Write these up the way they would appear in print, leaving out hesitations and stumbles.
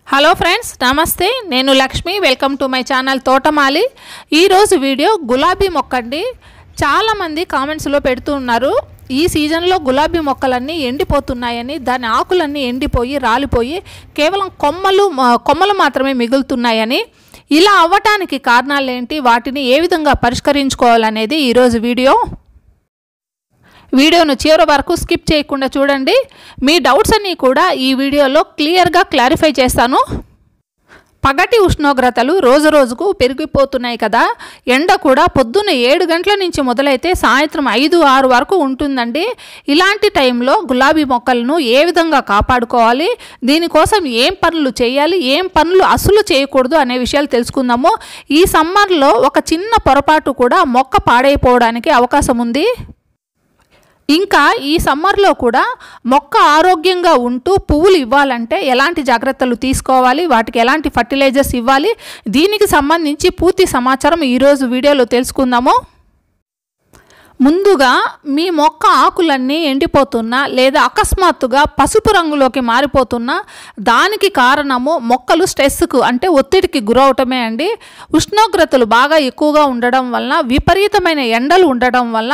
Hello friends, నమస్తే. నేను Lakshmi. Welcome to my channel తోటమాలి. ఈరోజు వీడియో గులాబీ మొక్క అండి. చాలామంది కామెంట్స్లో పెడుతూ ఉన్నారు, ఈ సీజన్లో గులాబీ మొక్కలన్నీ ఎండిపోతున్నాయని, దాని ఆకులన్నీ ఎండిపోయి రాలిపోయి కేవలం కొమ్మలు మాత్రమే మిగులుతున్నాయని. ఇలా అవ్వటానికి కారణాలు ఏంటి, వాటిని ఏ విధంగా పరిష్కరించుకోవాలనేది ఈరోజు వీడియోను చివరి వరకు స్కిప్ చేయకుండా చూడండి. మీ డౌట్స్ అన్నీ కూడా ఈ వీడియోలో క్లియర్గా క్లారిఫై చేస్తాను. పగటి ఉష్ణోగ్రతలు రోజు రోజుకు పెరిగిపోతున్నాయి కదా. ఎండ కూడా పొద్దున్న 7 గంటల నుంచి మొదలైతే సాయంత్రం 5-6 వరకు ఉంటుందండి. ఇలాంటి టైంలో గులాబీ మొక్కలను ఏ విధంగా కాపాడుకోవాలి, దీనికోసం ఏం పనులు చేయాలి, ఏం పనులు అసలు చేయకూడదు అనే విషయాలు తెలుసుకుందాము. ఈ సమ్మర్లో ఒక చిన్న పొరపాటు కూడా మొక్క పాడైపోవడానికి అవకాశం ఉంది. ఇంకా ఈ సమ్మర్లో కూడా మొక్క ఆరోగ్యంగా ఉంటూ పువ్వులు ఇవ్వాలంటే ఎలాంటి జాగ్రత్తలు తీసుకోవాలి, వాటికి ఎలాంటి ఫర్టిలైజర్స్ ఇవ్వాలి, దీనికి సంబంధించి పూర్తి సమాచారం ఈరోజు వీడియోలో తెలుసుకుందాము. ముందుగా మీ మొక్క ఆకులన్నీ ఎండిపోతున్నా లేదా అకస్మాత్తుగా పసుపు రంగులోకి మారిపోతున్నా దానికి కారణము మొక్కలు స్ట్రెస్కు అంటే ఒత్తిడికి గురవటమే అండి. ఉష్ణోగ్రతలు బాగా ఎక్కువగా ఉండడం వల్ల, విపరీతమైన ఎండలు ఉండడం వల్ల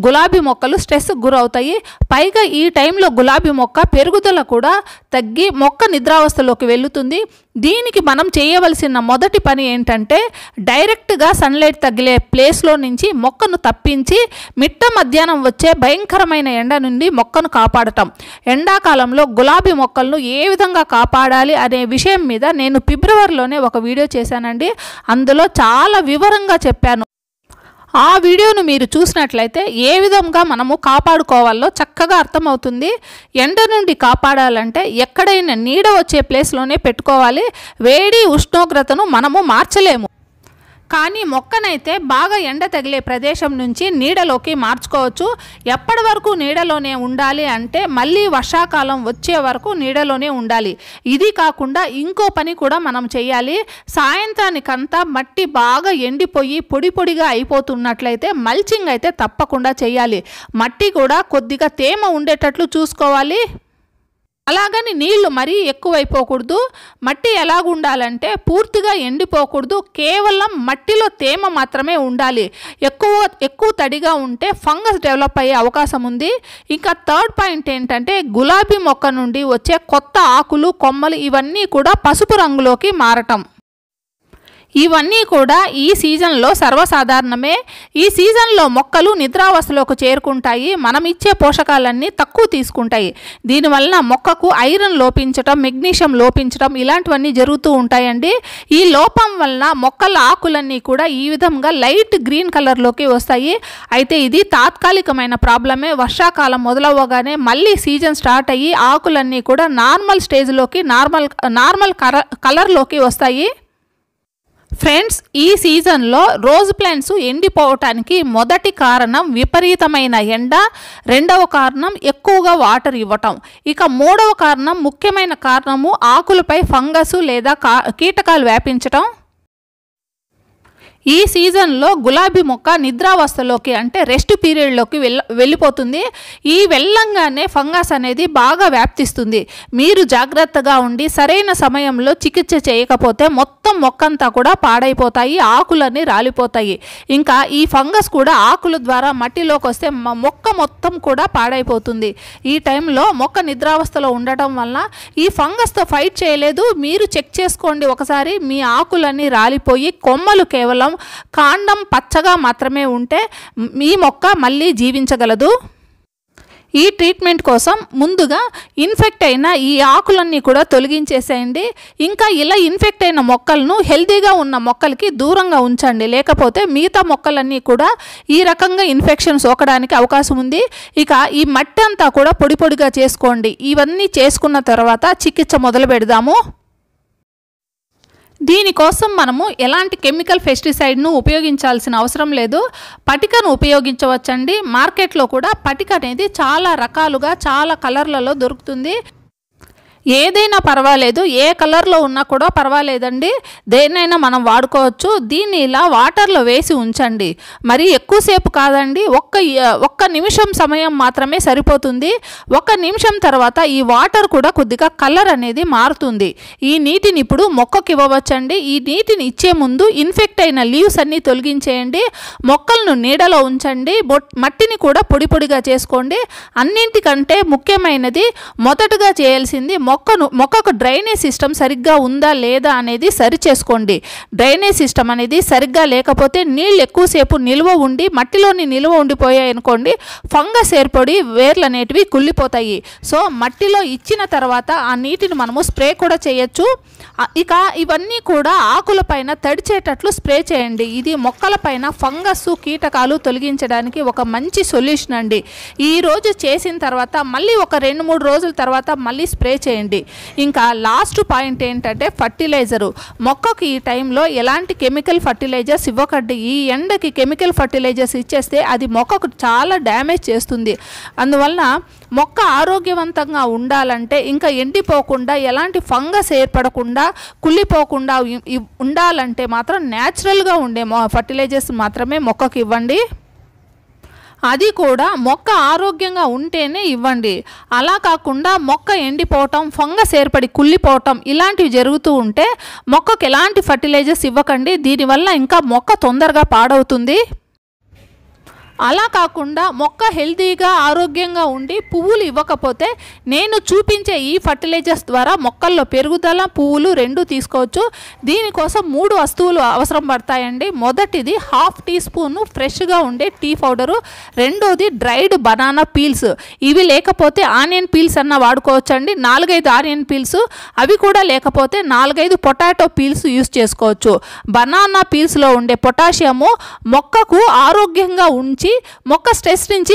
గులాబీ మొక్కలు స్ట్రెస్కు గురవుతాయి. పైగా ఈ టైంలో గులాబీ మొక్క పెరుగుదల కూడా తగ్గి మొక్క నిద్రావస్థలోకి వెళుతుంది. దీనికి మనం చేయవలసిన మొదటి పని ఏంటంటే, డైరెక్ట్గా సన్లైట్ తగిలే ప్లేస్లో నుంచి మొక్కను తప్పించి మిట్ట మధ్యాహ్నం వచ్చే భయంకరమైన ఎండ నుండి మొక్కను కాపాడటం. ఎండాకాలంలో గులాబీ మొక్కలను ఏ విధంగా కాపాడాలి అనే విషయం మీద నేను ఫిబ్రవరిలోనే ఒక వీడియో చేశానండి. అందులో చాలా వివరంగా చెప్పాను. ఆ వీడియోను మీరు చూసినట్లయితే ఏ విధంగా మనము కాపాడుకోవాలో చక్కగా అర్థమవుతుంది. ఎండ నుండి కాపాడాలంటే ఎక్కడైనా నీడ వచ్చే ప్లేస్లోనే పెట్టుకోవాలి. వేడి ఉష్ణోగ్రతను మనము మార్చలేము, కానీ మొక్కనైతే బాగా ఎండ తగిలే ప్రదేశం నుంచి నీడలోకి మార్చుకోవచ్చు. ఎప్పటి వరకు నీడలోనే ఉండాలి అంటే, మళ్ళీ వర్షాకాలం వచ్చే వరకు నీడలోనే ఉండాలి. ఇది కాకుండా ఇంకో పని కూడా మనం చేయాలి. సాయంత్రానికంతా మట్టి బాగా ఎండిపోయి పొడి పొడిగా అయిపోతున్నట్లయితే మల్చింగ్ అయితే తప్పకుండా చేయాలి. మట్టి కూడా కొద్దిగా తేమ ఉండేటట్లు చూసుకోవాలి. అలాగని నీళ్లు మరీ ఎక్కువైపోకూడదు. మట్టి ఎలాగుండాలంటే పూర్తిగా ఎండిపోకూడదు, కేవలం మట్టిలో తేమ మాత్రమే ఉండాలి. ఎక్కువ తడిగా ఉంటే ఫంగస్ డెవలప్ అయ్యే అవకాశం ఉంది. ఇంకా థర్డ్ పాయింట్ ఏంటంటే, గులాబీ మొక్క నుండి వచ్చే కొత్త ఆకులు, కొమ్మలు ఇవన్నీ కూడా పసుపు రంగులోకి మారటం. ఇవన్నీ కూడా ఈ సీజన్లో సర్వసాధారణమే. ఈ సీజన్లో మొక్కలు నిద్రావస్థలోకి చేరుకుంటాయి. మనం ఇచ్చే పోషకాలన్నీ తక్కువ తీసుకుంటాయి. దీనివలన మొక్కకు ఐరన్ లోపించటం, మెగ్నీషియం లోపించటం ఇలాంటివన్నీ జరుగుతూ ఉంటాయండి. ఈ లోపం వలన మొక్కల ఆకులన్నీ కూడా ఈ విధంగా లైట్ గ్రీన్ కలర్లోకి వస్తాయి. అయితే ఇది తాత్కాలికమైన ప్రాబ్లమే. వర్షాకాలం మొదలవ్వగానే మళ్ళీ సీజన్ స్టార్ట్ అయ్యి ఆకులన్నీ కూడా నార్మల్ స్టేజ్లోకి, నార్మల్ కలర్లోకి వస్తాయి. ఫ్రెండ్స్, ఈ సీజన్లో రోజ్ ప్లాంట్స్ ఎండిపోవటానికి మొదటి కారణం విపరీతమైన ఎండ, రెండవ కారణం ఎక్కువగా వాటర్ ఇవ్వటం, ఇక మూడవ కారణం, ముఖ్యమైన కారణము ఆకులపై ఫంగస్ లేదా కీటకాలు వ్యాపించటం. ఈ సీజన్లో గులాబీ మొక్క నిద్రావస్థలోకి అంటే రెస్ట్ పీరియడ్లోకి వెళ్ళిపోతుంది. ఈ వెళ్ళంగానే ఫంగస్ అనేది బాగా వ్యాప్తిస్తుంది. మీరు జాగ్రత్తగా ఉండి సరైన సమయంలో చికిత్స చేయకపోతే మొత్తం మొక్కంతా కూడా పాడైపోతాయి, ఆకులన్నీ రాలిపోతాయి. ఇంకా ఈ ఫంగస్ కూడా ఆకుల ద్వారా మట్టిలోకి వస్తే మొక్క మొత్తం కూడా పాడైపోతుంది. ఈ టైంలో మొక్క నిద్రావస్థలో ఉండటం వల్ల ఈ ఫంగస్తో ఫైట్ చేయలేదు. మీరు చెక్ చేసుకోండి ఒకసారి. మీ ఆకులన్నీ రాలిపోయి కొమ్మలు కేవలం కాండం పచ్చగా మాత్రమే ఉంటే మీ మొక్క మళ్ళీ జీవించగలదు. ఈ ట్రీట్మెంట్ కోసం ముందుగా ఇన్ఫెక్ట్ అయిన ఈ ఆకులన్నీ కూడా తొలగించేసేయండి. ఇంకా ఇలా ఇన్ఫెక్ట్ అయిన మొక్కలను హెల్తీగా ఉన్న మొక్కలకి దూరంగా ఉంచండి, లేకపోతే మిగతా మొక్కలన్నీ కూడా ఈ రకంగా ఇన్ఫెక్షన్ సోకడానికి అవకాశం ఉంది. ఇక ఈ మట్టి అంతా కూడా పొడి పొడిగా చేసుకోండి. ఇవన్నీ చేసుకున్న తర్వాత చికిత్స మొదలు పెడదాము. దీనికోసం మనము ఎలాంటి కెమికల్ పెస్టిసైడ్ను ఉపయోగించాల్సిన అవసరం లేదు. పటికను ఉపయోగించవచ్చండి. మార్కెట్లో కూడా పటిక అనేది చాలా రకాలుగా, చాలా కలర్లలో దొరుకుతుంది. ఏదైనా పర్వాలేదు, ఏ కలర్లో ఉన్నా కూడా పర్వాలేదండి, దేన్నైనా మనం వాడుకోవచ్చు. దీన్ని ఇలా వాటర్లో వేసి ఉంచండి, మరి ఎక్కువసేపు కాదండి, ఒక్క నిమిషం సమయం మాత్రమే సరిపోతుంది. 1 నిమిషం తర్వాత ఈ వాటర్ కూడా కొద్దిగా కలర్ అనేది మారుతుంది. ఈ నీటిని ఇప్పుడు మొక్కకి ఇవ్వవచ్చండి. ఈ నీటిని ఇచ్చే ముందు ఇన్ఫెక్ట్ అయిన లీవ్స్ అన్నీ తొలగించేయండి, మొక్కలను నీడలో ఉంచండి, మట్టిని కూడా పొడి పొడిగా చేసుకోండి. అన్నింటికంటే ముఖ్యమైనది మొదటగా చేయాల్సింది మొక్కకు డ్రైనేజ్ సిస్టమ్ సరిగ్గా ఉందా లేదా అనేది సరి చేసుకోండి. డ్రైనేజ్ సిస్టమ్ అనేది సరిగ్గా లేకపోతే నీళ్ళు ఎక్కువసేపు మట్టిలోని నిల్వ ఉండిపోయాయి అనుకోండి, ఫంగస్ ఏర్పడి వేర్లు అనేటివి కుళ్ళిపోతాయి. సో మట్టిలో ఇచ్చిన తర్వాత ఆ నీటిని మనము స్ప్రే కూడా చేయొచ్చు. ఇక ఇవన్నీ కూడా ఆకులపైన తడిచేటట్లు స్ప్రే చేయండి. ఇది మొక్కలపైన ఫంగస్ కీటకాలు తొలగించడానికి ఒక మంచి సొల్యూషన్ అండి. ఈరోజు చేసిన తర్వాత మళ్ళీ ఒక 2-3 రోజుల తర్వాత మళ్ళీ స్ప్రే చేయండి. ఇంకా లాస్ట్ పాయింట్ ఏంటంటే ఫర్టిలైజరు. మొక్కకి ఈ టైంలో ఎలాంటి కెమికల్ ఫర్టిలైజర్స్ ఇవ్వకండి. ఈ ఎండకి కెమికల్ ఫర్టిలైజర్స్ ఇచ్చేస్తే అది మొక్కకు చాలా డ్యామేజ్ చేస్తుంది. అందువలన మొక్క ఆరోగ్యవంతంగా ఉండాలంటే, ఇంకా ఎండిపోకుండా, ఎలాంటి ఫంగస్ ఏర్పడకుండా, కుళ్ళిపోకుండా ఉండాలంటే మాత్రం న్యాచురల్గా ఉండే ఫర్టిలైజర్స్ మాత్రమే మొక్కకి ఇవ్వండి. అది కూడా మొక్క ఆరోగ్యంగా ఉంటేనే ఇవ్వండి. అలా కాకుండా మొక్క ఎండిపోవటం, ఫంగస్ ఏర్పడి కుళ్ళిపోవటం ఇలాంటివి జరుగుతూ ఉంటే మొక్కకు ఎలాంటి ఫర్టిలైజర్స్ ఇవ్వకండి. దీనివల్ల ఇంకా మొక్క తొందరగా పాడవుతుంది. అలా కాకుండా మొక్క హెల్తీగా ఆరోగ్యంగా ఉండి పువ్వులు ఇవ్వకపోతే నేను చూపించే ఈ ఫర్టిలైజర్స్ ద్వారా మొక్కల్లో పెరుగుదల, పువ్వులు 2 తీసుకోవచ్చు. దీనికోసం 3 వస్తువులు అవసరం పడతాయండి. మొదటిది 1/2 టీ స్పూన్ ఫ్రెష్గా ఉండే టీ పౌడరు, రెండోది డ్రైడ్ బనానా పీల్స్. ఇవి లేకపోతే ఆనియన్ పీల్స్ అన్న వాడుకోవచ్చండి. 4-5 ఆనియన్ పీల్స్, అవి కూడా లేకపోతే 4-5 పొటాటో పీల్స్ యూస్ చేసుకోవచ్చు. బనానా పీల్స్లో ఉండే పొటాషియము మొక్కకు ఆరోగ్యంగా ఉంచి మొక్క స్ట్రెస్ నుంచి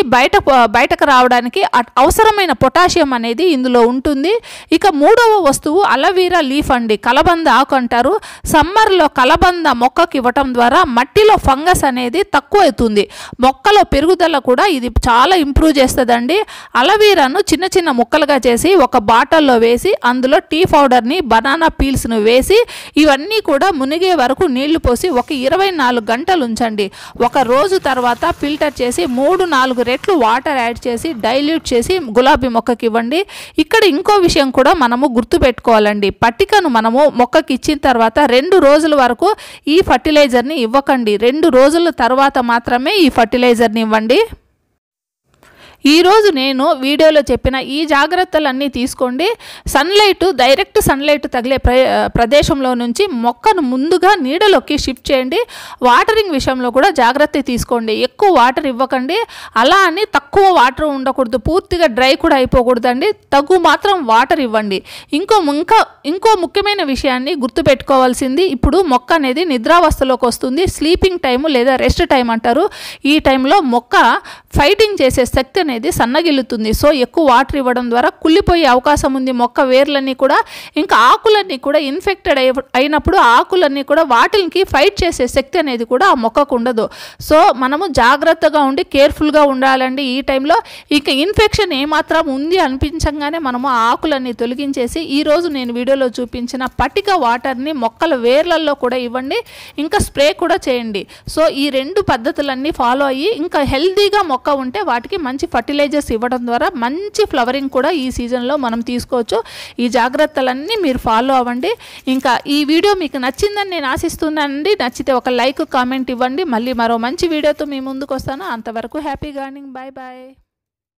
బయటకు రావడానికి అవసరమైన పొటాషియం అనేది ఇందులో ఉంటుంది. ఇక 3వ వస్తువు అలోవెరా లీఫ్ అండి, కలబంద ఆకు అంటారు. సమ్మర్లో కలబంద మొక్కకి ఇవ్వటం ద్వారా మట్టిలో ఫంగస్ అనేది తక్కువ అవుతుంది, మొక్కలో పెరుగుదల కూడా ఇది చాలా ఇంప్రూవ్ చేస్తుందండి. అలోవెరాను చిన్న చిన్న ముక్కలుగా చేసి ఒక బాటిల్లో వేసి అందులో టీ పౌడర్ని, బనానా పీల్స్ను వేసి ఇవన్నీ కూడా మునిగే వరకు నీళ్లు పోసి ఒక 24 గంటలు ఉంచండి. ఒక రోజు తర్వాత ఫిల్టర్ చేసి 3-4 రెట్లు వాటర్ యాడ్ చేసి డైల్యూట్ చేసి గులాబీ మొక్కకి ఇవ్వండి. ఇక్కడ ఇంకో విషయం కూడా మనము గుర్తుపెట్టుకోవాలండి. పట్టికను మనము మొక్కకి ఇచ్చిన తర్వాత 2 రోజుల వరకు ఈ ఫర్టిలైజర్ని ఇవ్వకండి. 2 రోజుల తర్వాత మాత్రమే ఈ ఫర్టిలైజర్ని ఇవ్వండి. ఈరోజు నేను వీడియోలో చెప్పిన ఈ జాగ్రత్తలన్నీ తీసుకోండి. డైరెక్ట్ సన్లైట్ తగిలే ప్రదేశంలో నుంచి మొక్కను ముందుగా నీడలోకి షిఫ్ట్ చేయండి. వాటరింగ్ విషయంలో కూడా జాగ్రత్త తీసుకోండి. ఎక్కువ వాటర్ ఇవ్వకండి, అలా అని తక్కువ వాటర్ ఉండకూడదు, పూర్తిగా డ్రై కూడా అయిపోకూడదండి. తగు మాత్రం వాటర్ ఇవ్వండి. ఇంకో ముఖ్యమైన విషయాన్ని గుర్తుపెట్టుకోవాల్సింది, ఇప్పుడు మొక్క అనేది నిద్రావస్థలోకి వస్తుంది. స్లీపింగ్ టైము లేదా రెస్ట్ టైం అంటారు. ఈ టైంలో మొక్క ఫైటింగ్ చేసే శక్తి అనేది సన్నగిల్లుతుంది. సో ఎక్కువ వాటర్ ఇవ్వడం ద్వారా కుళ్ళిపోయే అవకాశం ఉంది. మొక్క వేర్లన్నీ కూడా, ఇంకా ఆకులన్నీ కూడా ఇన్ఫెక్టెడ్ అయినప్పుడు ఆకులన్నీ కూడా వాటికి ఫైట్ చేసే శక్తి అనేది కూడా ఆ మొక్కకు ఉండదు. సో మనము జాగ్రత్తగా ఉండి కేర్ఫుల్గా ఉండాలండి ఈ టైంలో. ఇక ఇన్ఫెక్షన్ ఏమాత్రం ఉంది అనిపించగానే మనము ఆ ఆకులన్నీ తొలగించేసి ఈరోజు నేను వీడియోలో చూపించిన పట్టిక వాటర్ని మొక్కల వేర్లలో కూడా ఇవ్వండి, ఇంకా స్ప్రే కూడా చేయండి. సో ఈ 2 పద్ధతులన్నీ ఫాలో అయ్యి ఇంకా హెల్తీగా మొక్క ఉంటే వాటికి మంచి ఫర్టిలైజర్స్ ఇవ్వడం ద్వారా మంచి ఫ్లవరింగ్ కూడా ఈ సీజన్లో మనం తీసుకోవచ్చు. ఈ జాగ్రత్తలన్నీ మీరు ఫాలో అవ్వండి. ఇంకా ఈ వీడియో మీకు నచ్చిందని నేను ఆశిస్తున్నానండి. నచ్చితే ఒక లైక్, కామెంట్ ఇవ్వండి. మళ్ళీ మరో మంచి వీడియోతో మీ ముందుకు వస్తాను. అంతవరకు హ్యాపీ గార్డెనింగ్. Bye bye.